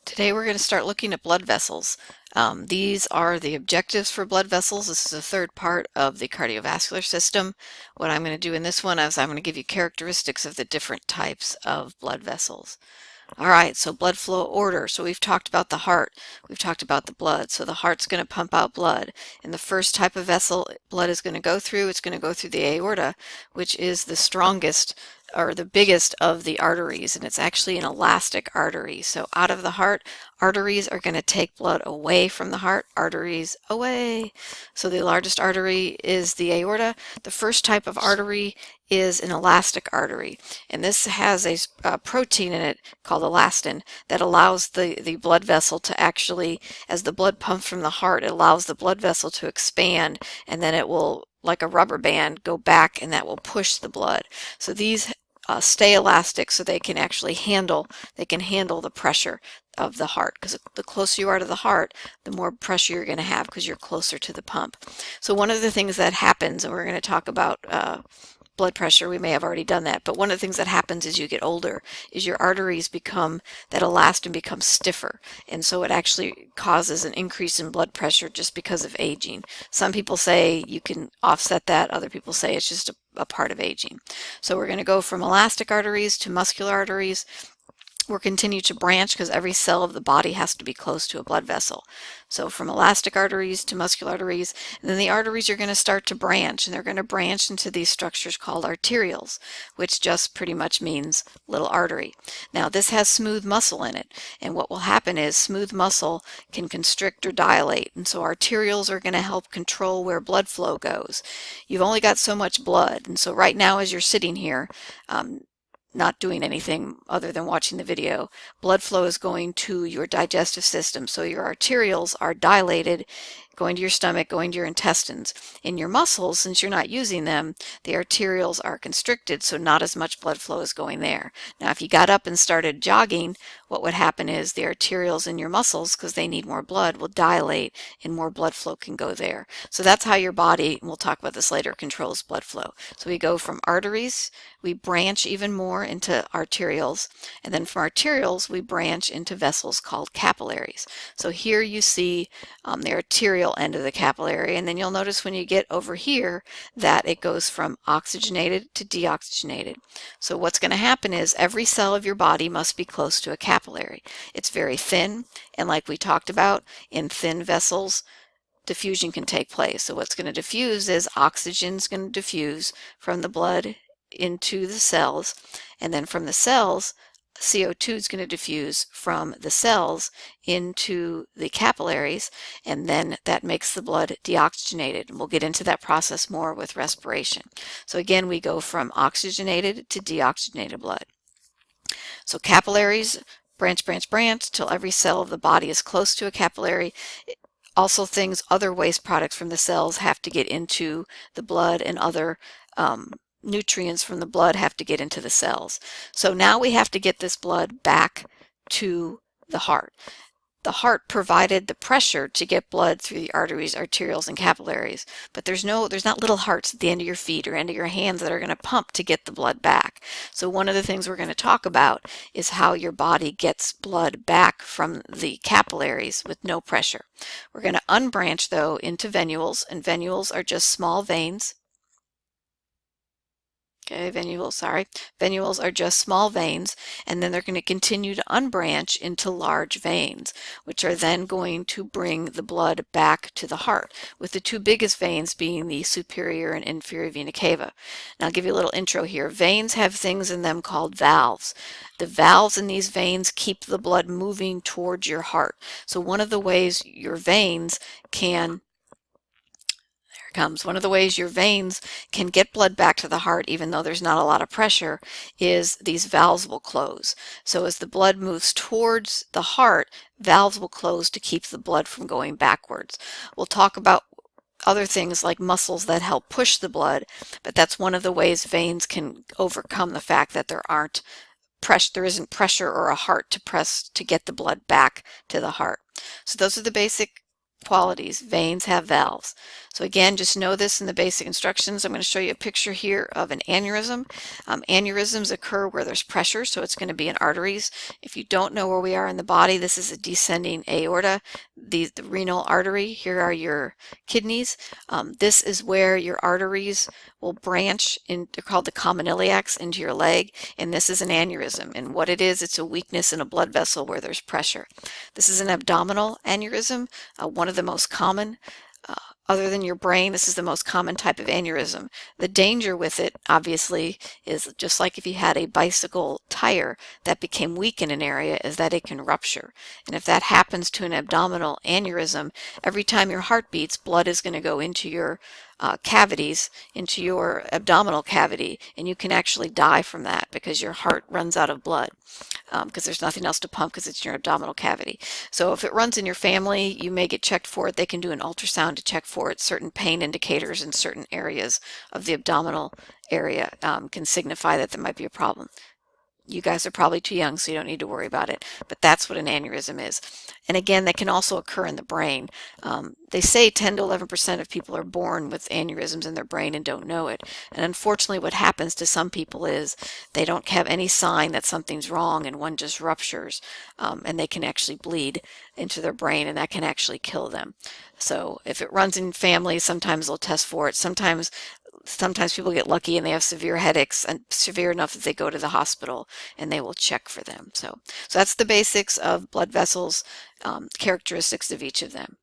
Today we're going to start looking at blood vessels. These are the objectives for blood vessels. This is the third part of the cardiovascular system. What I'm going to do in this one is I'm going to give you characteristics of the different types of blood vessels. All right, so blood flow order. So we've talked about the heart. We've talked about the blood. So the heart's going to pump out blood. And the first type of vessel blood is going to go through, it's going to go through the aorta, which is the strongest or the biggest of the arteries, and it's actually an elastic artery. So out of the heart, arteries are going to take blood away from the heart, arteries away. So the largest artery is the aorta. The first type of artery is an elastic artery, and this has a protein in it called elastin that allows the blood vessel to actually, as the blood pumps from the heart, it allows the blood vessel to expand, and then it will, like a rubber band, go back, and that will push the blood. So these stay elastic so they can actually handle the pressure of the heart, because the closer you are to the heart, the more pressure you're going to have because you're closer to the pump. So one of the things that happens, and we're going to talk about blood pressure, we may have already done that, but one of the things that happens as you get older is your arteries become, that elastin becomes stiffer, and so it actually causes an increase in blood pressure just because of aging. Some people say you can offset that, other people say it's just a part of aging. So we're going to go from elastic arteries to muscular arteries. We'll continue to branch because every cell of the body has to be close to a blood vessel. So from elastic arteries to muscular arteries, and then the arteries are going to start to branch, and they're going to branch into these structures called arterioles, which just pretty much means little artery. Now this has smooth muscle in it, and what will happen is smooth muscle can constrict or dilate, and so arterioles are going to help control where blood flow goes. You've only got so much blood, and so right now as you're sitting here, not doing anything other than watching the video, blood flow is going to your digestive system. So your arterioles are dilated, going to your stomach, going to your intestines. In your muscles, since you're not using them, the arterioles are constricted, so not as much blood flow is going there. Now, if you got up and started jogging, what would happen is the arterioles in your muscles, because they need more blood, will dilate and more blood flow can go there. So that's how your body, and we'll talk about this later, controls blood flow. So we go from arteries, we branch even more into arterioles, and then from arterioles we branch into vessels called capillaries. So here you see the arterial end of the capillary, and then you'll notice when you get over here that it goes from oxygenated to deoxygenated. So what's going to happen is every cell of your body must be close to a capillary. It's very thin, and like we talked about, in thin vessels diffusion can take place. So what's going to diffuse is oxygen's going to diffuse from the blood into the cells, and then from the cells CO2 is going to diffuse from the cells into the capillaries, and then that makes the blood deoxygenated. And we'll get into that process more with respiration. So again, we go from oxygenated to deoxygenated blood. So capillaries branch, branch, branch till every cell of the body is close to a capillary. Also other waste products from the cells have to get into the blood, and other nutrients from the blood have to get into the cells. So now we have to get this blood back to the heart. The heart provided the pressure to get blood through the arteries, arterioles, and capillaries, but there's not little hearts at the end of your feet or end of your hands that are going to pump to get the blood back. So one of the things we're going to talk about is how your body gets blood back from the capillaries with no pressure. We're going to unbranch though into venules, and venules are just small veins. Okay, venules are just small veins, and then they're going to continue to unbranch into large veins, which are then going to bring the blood back to the heart, with the two biggest veins being the superior and inferior vena cava. Now I'll give you a little intro here. Veins have things in them called valves. The valves in these veins keep the blood moving towards your heart. So one of the ways your veins can One of the ways your veins can get blood back to the heart, even though there's not a lot of pressure, is these valves will close. So as the blood moves towards the heart, valves will close to keep the blood from going backwards. We'll talk about other things like muscles that help push the blood, but that's one of the ways veins can overcome the fact that there isn't pressure or a heart to press to get the blood back to the heart. So those are the basic qualities. Veins have valves. So again, just know this in the basic instructions. I'm going to show you a picture here of an aneurysm. Aneurysms occur where there's pressure, so it's going to be in arteries. If you don't know where we are in the body, this is a descending aorta. The renal artery, here are your kidneys. This is where your arteries will branch in, they're called the common iliacs, into your leg, and this is an aneurysm. And what it is, it's a weakness in a blood vessel where there's pressure. This is an abdominal aneurysm, one of the most common. Other than your brain, this is the most common type of aneurysm. The danger with it, obviously, is just like if you had a bicycle tire that became weak in an area, is that it can rupture. And if that happens to an abdominal aneurysm, every time your heart beats, blood is going to go into your cavities, into your abdominal cavity, and you can actually die from that because your heart runs out of blood. Because there's nothing else to pump because it's in your abdominal cavity. So if it runs in your family, you may get checked for it. They can do an ultrasound to check for it. Certain pain indicators in certain areas of the abdominal area can signify that there might be a problem. You guys are probably too young, so you don't need to worry about it. But that's what an aneurysm is. And again, they can also occur in the brain. They say 10 to 11% of people are born with aneurysms in their brain and don't know it. And unfortunately, what happens to some people is they don't have any sign that something's wrong and one just ruptures. And they can actually bleed into their brain, and that can actually kill them. So if it runs in families, sometimes they'll test for it. Sometimes people get lucky and they have severe headaches, and severe enough that they go to the hospital and they will check for them. So that's the basics of blood vessels, characteristics of each of them.